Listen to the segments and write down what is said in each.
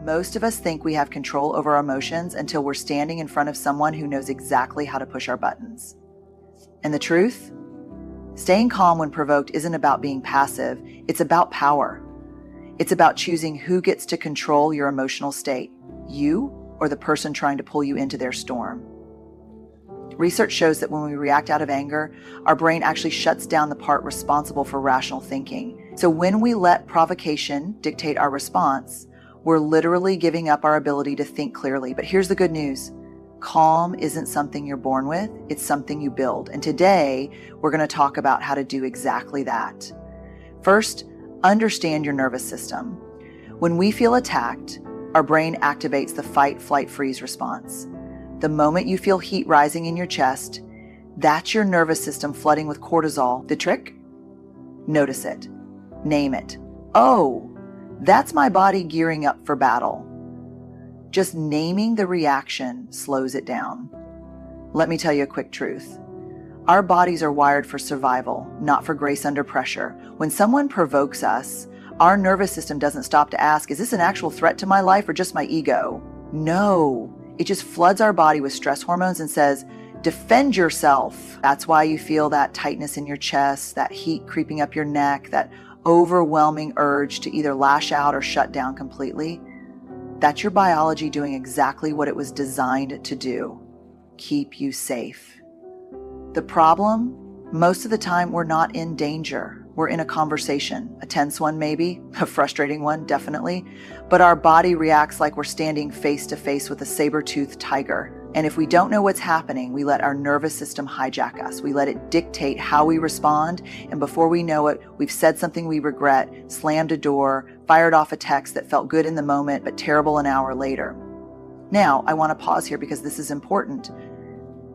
Most of us think we have control over our emotions until we're standing in front of someone who knows exactly how to push our buttons. And the truth? Staying calm when provoked isn't about being passive, it's about power. It's about choosing who gets to control your emotional state, you or the person trying to pull you into their storm. Research shows that when we react out of anger, our brain actually shuts down the part responsible for rational thinking. So when we let provocation dictate our response, we're literally giving up our ability to think clearly. But here's the good news. Calm isn't something you're born with, it's something you build. And today, we're going to talk about how to do exactly that. First, understand your nervous system. When we feel attacked, our brain activates the fight, flight, freeze response. The moment you feel heat rising in your chest, that's your nervous system flooding with cortisol. The trick? Notice it. Name it. Oh, that's my body gearing up for battle. Just naming the reaction slows it down. Let me tell you a quick truth. Our bodies are wired for survival, not for grace under pressure. When someone provokes us, our nervous system doesn't stop to ask, is this an actual threat to my life or just my ego? No. It just floods our body with stress hormones and says, defend yourself. That's why you feel that tightness in your chest, that heat creeping up your neck, that overwhelming urge to either lash out or shut down completely. That's your biology doing exactly what it was designed to do. Keep you safe. The problem, most of the time we're not in danger. We're in a conversation, a tense one maybe, a frustrating one definitely, but our body reacts like we're standing face to face with a saber-toothed tiger. And if we don't know what's happening, we let our nervous system hijack us. We let it dictate how we respond, and before we know it, we've said something we regret, slammed a door, fired off a text that felt good in the moment but terrible an hour later. Now, I want to pause here because this is important.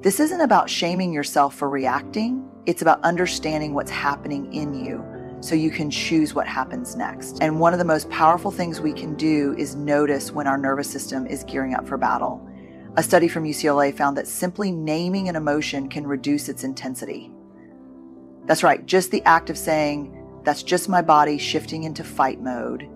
This isn't about shaming yourself for reacting. It's about understanding what's happening in you so you can choose what happens next. And one of the most powerful things we can do is notice when our nervous system is gearing up for battle. A study from UCLA found that simply naming an emotion can reduce its intensity. That's right, just the act of saying, that's just my body shifting into fight mode,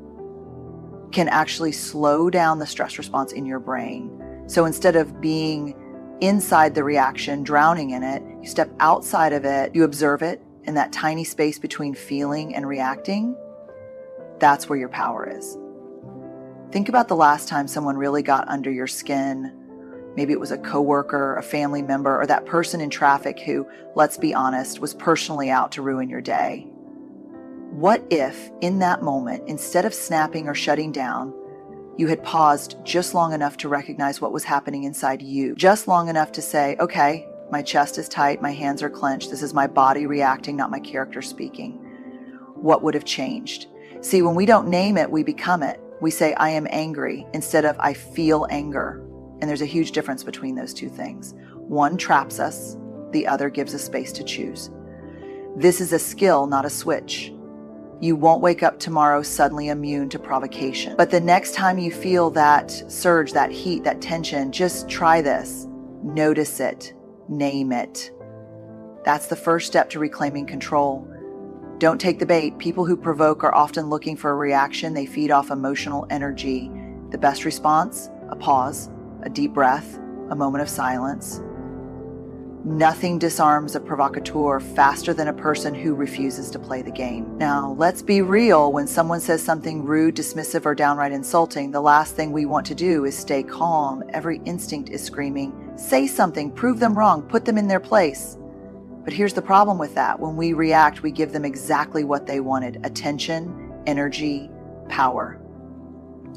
can actually slow down the stress response in your brain. So instead of being inside the reaction, drowning in it, you step outside of it, you observe it in that tiny space between feeling and reacting. That's where your power is. Think about the last time someone really got under your skin. Maybe it was a coworker, a family member, or that person in traffic who, let's be honest, was personally out to ruin your day. What if, in that moment, instead of snapping or shutting down, you had paused just long enough to recognize what was happening inside you, just long enough to say, okay, my chest is tight, my hands are clenched, this is my body reacting, not my character speaking. What would have changed? See, when we don't name it, we become it. We say, I am angry, instead of I feel anger. And there's a huge difference between those two things. One traps us, the other gives us space to choose. This is a skill, not a switch. You won't wake up tomorrow suddenly immune to provocation. But the next time you feel that surge, that heat, that tension, just try this. Notice it. Name it. That's the first step to reclaiming control. Don't take the bait. People who provoke are often looking for a reaction. They feed off emotional energy. The best response? A pause, a deep breath, a moment of silence. Nothing disarms a provocateur faster than a person who refuses to play the game. Now, let's be real. When someone says something rude, dismissive, or downright insulting, the last thing we want to do is stay calm. Every instinct is screaming, say something, prove them wrong, put them in their place. But here's the problem with that. When we react, we give them exactly what they wanted: attention, energy, power.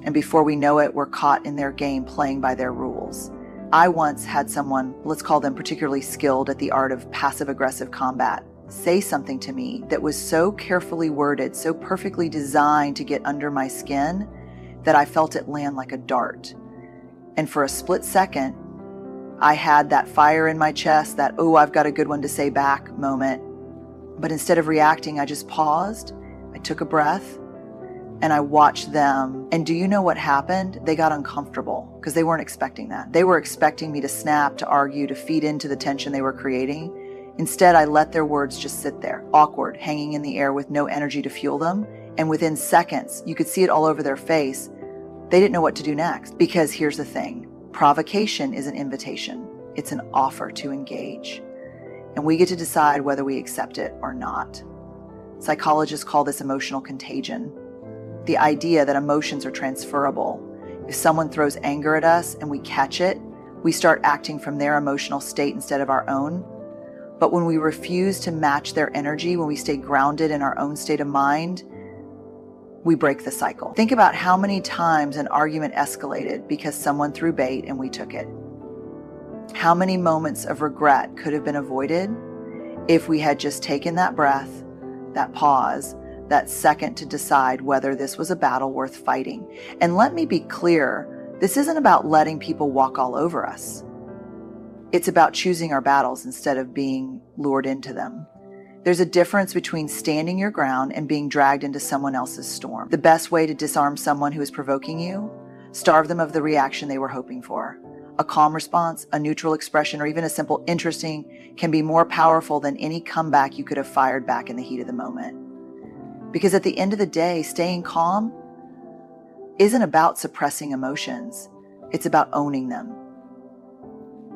And before we know it, we're caught in their game, playing by their rules. I once had someone, let's call them particularly skilled at the art of passive-aggressive combat, say something to me that was so carefully worded, so perfectly designed to get under my skin, that I felt it land like a dart. And for a split second, I had that fire in my chest, that, oh, I've got a good one to say back moment. But instead of reacting, I just paused, I took a breath, and I watched them. And do you know what happened? They got uncomfortable because they weren't expecting that. They were expecting me to snap, to argue, to feed into the tension they were creating. Instead, I let their words just sit there, awkward, hanging in the air with no energy to fuel them. And within seconds, you could see it all over their face. They didn't know what to do next. Because here's the thing, provocation is an invitation. It's an offer to engage. And we get to decide whether we accept it or not. Psychologists call this emotional contagion. The idea that emotions are transferable. If someone throws anger at us and we catch it, we start acting from their emotional state instead of our own. But when we refuse to match their energy, when we stay grounded in our own state of mind, we break the cycle. Think about how many times an argument escalated because someone threw bait and we took it. How many moments of regret could have been avoided if we had just taken that breath, that pause, that second to decide whether this was a battle worth fighting. And let me be clear, this isn't about letting people walk all over us. It's about choosing our battles instead of being lured into them. There's a difference between standing your ground and being dragged into someone else's storm. The best way to disarm someone who is provoking you, starve them of the reaction they were hoping for. A calm response, a neutral expression, or even a simple interesting can be more powerful than any comeback you could have fired back in the heat of the moment. Because at the end of the day, staying calm isn't about suppressing emotions. It's about owning them.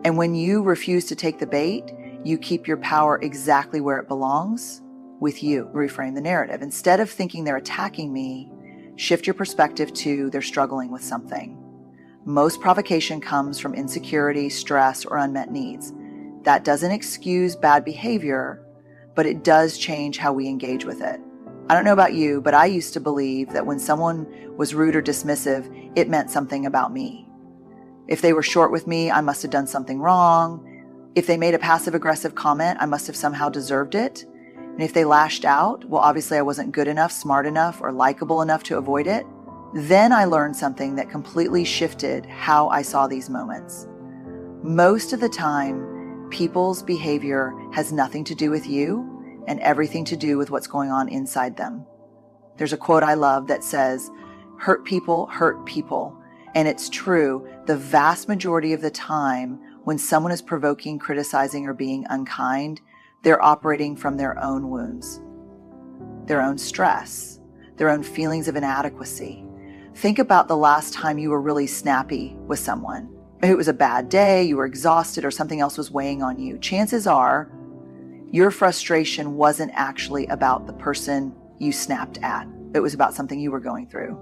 And when you refuse to take the bait, you keep your power exactly where it belongs, with you. Reframe the narrative. Instead of thinking they're attacking me, shift your perspective to they're struggling with something. Most provocation comes from insecurity, stress, or unmet needs. That doesn't excuse bad behavior, but it does change how we engage with it. I don't know about you, but I used to believe that when someone was rude or dismissive, it meant something about me. If they were short with me, I must have done something wrong. If they made a passive-aggressive comment, I must have somehow deserved it. And if they lashed out, well, obviously I wasn't good enough, smart enough, or likable enough to avoid it. Then I learned something that completely shifted how I saw these moments. Most of the time, people's behavior has nothing to do with you and everything to do with what's going on inside them. There's a quote I love that says, hurt people hurt people. And it's true, the vast majority of the time, when someone is provoking, criticizing, or being unkind, they're operating from their own wounds, their own stress, their own feelings of inadequacy. Think about the last time you were really snappy with someone. It was a bad day, you were exhausted, or something else was weighing on you. Chances are your frustration wasn't actually about the person you snapped at. It was about something you were going through.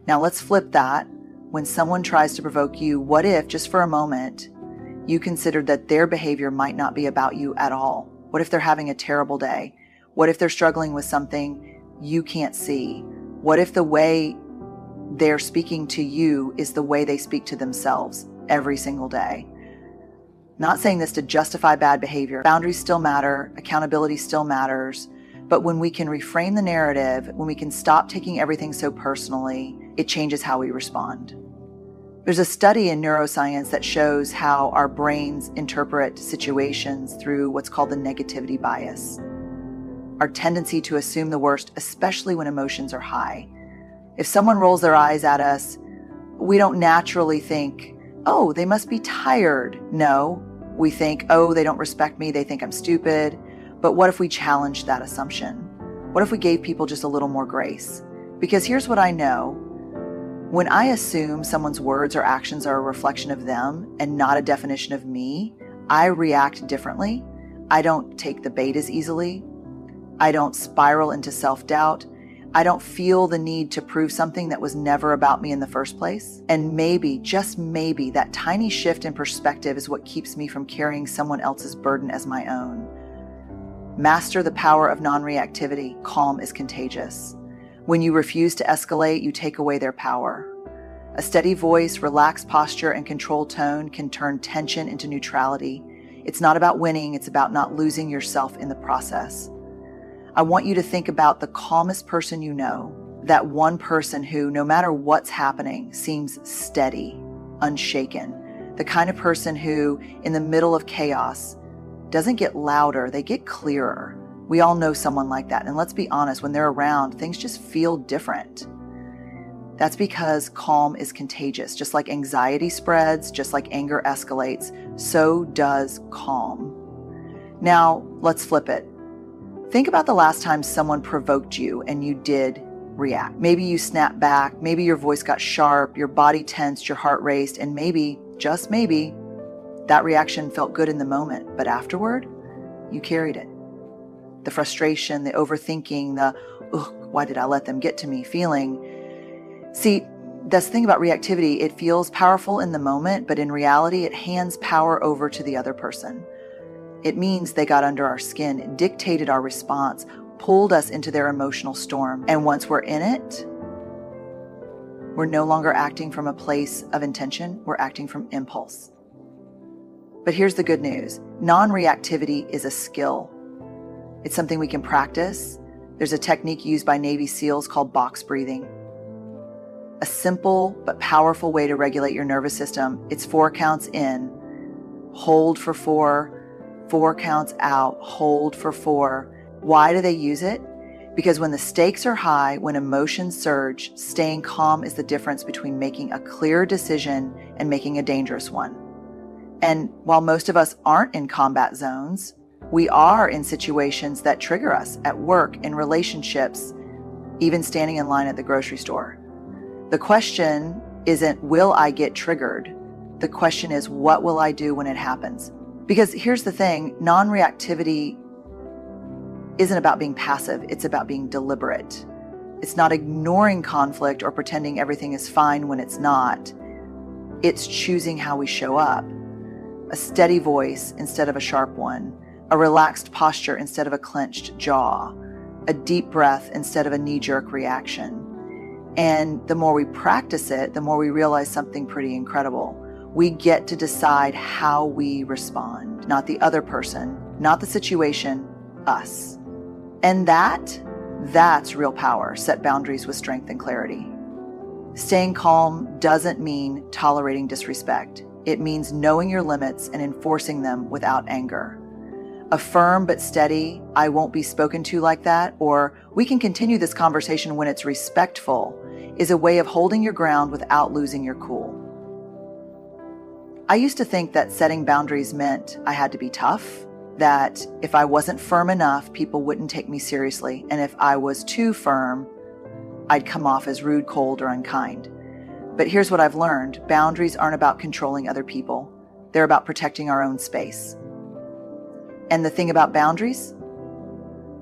Now let's flip that. When someone tries to provoke you, what if, just for a moment, you considered that their behavior might not be about you at all? What if they're having a terrible day? What if they're struggling with something you can't see? What if the way they're speaking to you is the way they speak to themselves every single day? Not saying this to justify bad behavior. Boundaries still matter. Accountability still matters. But when we can reframe the narrative, when we can stop taking everything so personally, it changes how we respond. There's a study in neuroscience that shows how our brains interpret situations through what's called the negativity bias. Our tendency to assume the worst, especially when emotions are high. If someone rolls their eyes at us, we don't naturally think, oh, they must be tired. No, we think, oh, they don't respect me. They think I'm stupid. But what if we challenged that assumption? What if we gave people just a little more grace? Because here's what I know. When I assume someone's words or actions are a reflection of them and not a definition of me, I react differently. I don't take the bait as easily. I don't spiral into self-doubt. I don't feel the need to prove something that was never about me in the first place. And maybe, just maybe, that tiny shift in perspective is what keeps me from carrying someone else's burden as my own. Master the power of non-reactivity. Calm is contagious. When you refuse to escalate, you take away their power. A steady voice, relaxed posture, and controlled tone can turn tension into neutrality. It's not about winning, it's about not losing yourself in the process. I want you to think about the calmest person you know, that one person who, no matter what's happening, seems steady, unshaken. The kind of person who, in the middle of chaos, doesn't get louder, they get clearer. We all know someone like that. And let's be honest, when they're around, things just feel different. That's because calm is contagious. Just like anxiety spreads, just like anger escalates, so does calm. Now, let's flip it. Think about the last time someone provoked you and you did react. Maybe you snap back, maybe your voice got sharp, your body tensed, your heart raced, and maybe, just maybe, that reaction felt good in the moment, but afterward, you carried it. The frustration, the overthinking, the, ugh, why did I let them get to me feeling. See, that's the thing about reactivity. It feels powerful in the moment, but in reality, it hands power over to the other person. It means they got under our skin, dictated our response, pulled us into their emotional storm. And once we're in it, we're no longer acting from a place of intention, we're acting from impulse. But here's the good news. Non-reactivity is a skill. It's something we can practice. There's a technique used by Navy SEALs called box breathing. A simple but powerful way to regulate your nervous system. It's 4 counts in, hold for 4, 4 counts out, hold for 4. Why do they use it? Because when the stakes are high, when emotions surge, staying calm is the difference between making a clear decision and making a dangerous one. And while most of us aren't in combat zones, we are in situations that trigger us at work, in relationships, even standing in line at the grocery store. The question isn't, will I get triggered? The question is, what will I do when it happens? Because here's the thing, non-reactivity isn't about being passive, it's about being deliberate. It's not ignoring conflict or pretending everything is fine when it's not. It's choosing how we show up. A steady voice instead of a sharp one, a relaxed posture instead of a clenched jaw, a deep breath instead of a knee-jerk reaction. And the more we practice it, the more we realize something pretty incredible. We get to decide how we respond, not the other person, not the situation, us. And that's real power. Set boundaries with strength and clarity. Staying calm doesn't mean tolerating disrespect. It means knowing your limits and enforcing them without anger. A firm but steady, I won't be spoken to like that, or we can continue this conversation when it's respectful, is a way of holding your ground without losing your cool. I used to think that setting boundaries meant I had to be tough, that if I wasn't firm enough, people wouldn't take me seriously, and if I was too firm, I'd come off as rude, cold, or unkind. But here's what I've learned. Boundaries aren't about controlling other people. They're about protecting our own space. And the thing about boundaries,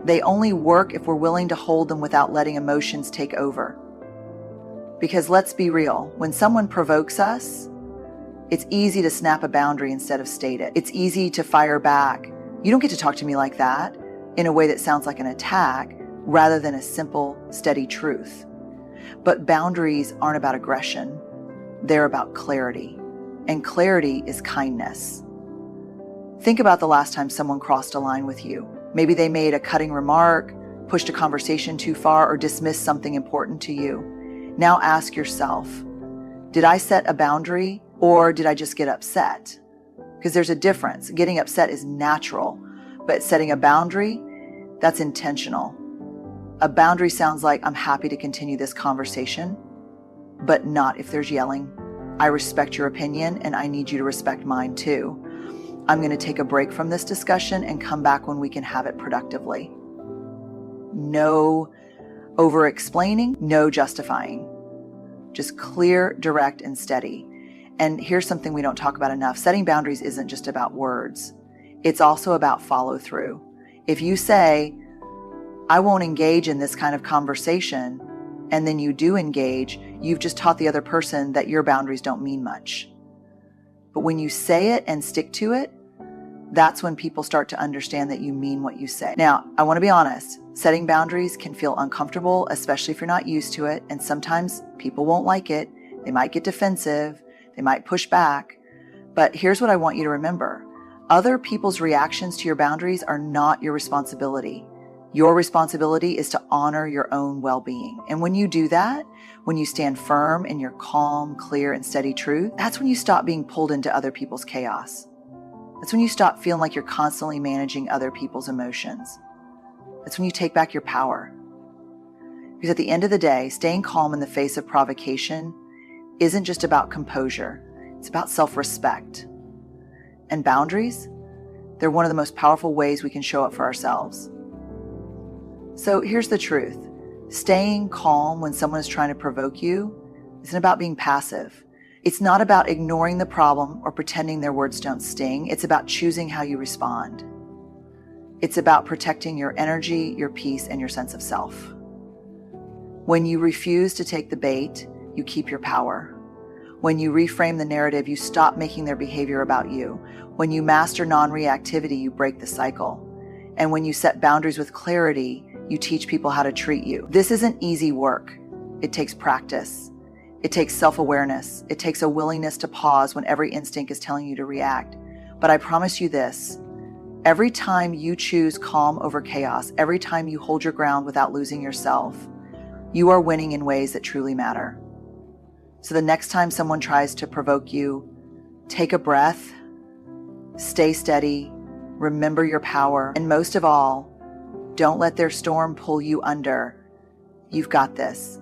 they only work if we're willing to hold them without letting emotions take over. Because let's be real, when someone provokes us, it's easy to snap a boundary instead of state it. It's easy to fire back. You don't get to talk to me like that, in a way that sounds like an attack, rather than a simple, steady truth. But boundaries aren't about aggression. They're about clarity. And clarity is kindness. Think about the last time someone crossed a line with you. Maybe they made a cutting remark, pushed a conversation too far, or dismissed something important to you. Now ask yourself, did I set a boundary or did I just get upset? Because there's a difference. Getting upset is natural, but setting a boundary, that's intentional. A boundary sounds like, I'm happy to continue this conversation, but not if there's yelling. I respect your opinion and I need you to respect mine too. I'm going to take a break from this discussion and come back when we can have it productively. No over-explaining, no justifying. Just clear, direct, and steady. And here's something we don't talk about enough. Setting boundaries isn't just about words. It's also about follow-through. If you say, I won't engage in this kind of conversation, and then you do engage, you've just taught the other person that your boundaries don't mean much. But when you say it and stick to it, that's when people start to understand that you mean what you say. Now, I want to be honest. Setting boundaries can feel uncomfortable, especially if you're not used to it. And sometimes people won't like it. They might get defensive. They might push back. But here's what I want you to remember. Other people's reactions to your boundaries are not your responsibility. Your responsibility is to honor your own well-being. And when you do that, when you stand firm in your calm, clear, and steady truth, that's when you stop being pulled into other people's chaos. That's when you stop feeling like you're constantly managing other people's emotions. That's when you take back your power. Because at the end of the day, staying calm in the face of provocation isn't just about composure. It's about self-respect. And boundaries, they're one of the most powerful ways we can show up for ourselves. So here's the truth. Staying calm when someone is trying to provoke you isn't about being passive. It's not about ignoring the problem or pretending their words don't sting. It's about choosing how you respond. It's about protecting your energy, your peace, and your sense of self. When you refuse to take the bait, you keep your power. When you reframe the narrative, you stop making their behavior about you. When you master non-reactivity, you break the cycle. And when you set boundaries with clarity, you teach people how to treat you. This isn't easy work. It takes practice. It takes self-awareness. It takes a willingness to pause when every instinct is telling you to react. But I promise you this, every time you choose calm over chaos, every time you hold your ground without losing yourself, you are winning in ways that truly matter. So the next time someone tries to provoke you, take a breath, stay steady, remember your power, and most of all, don't let their storm pull you under. You've got this.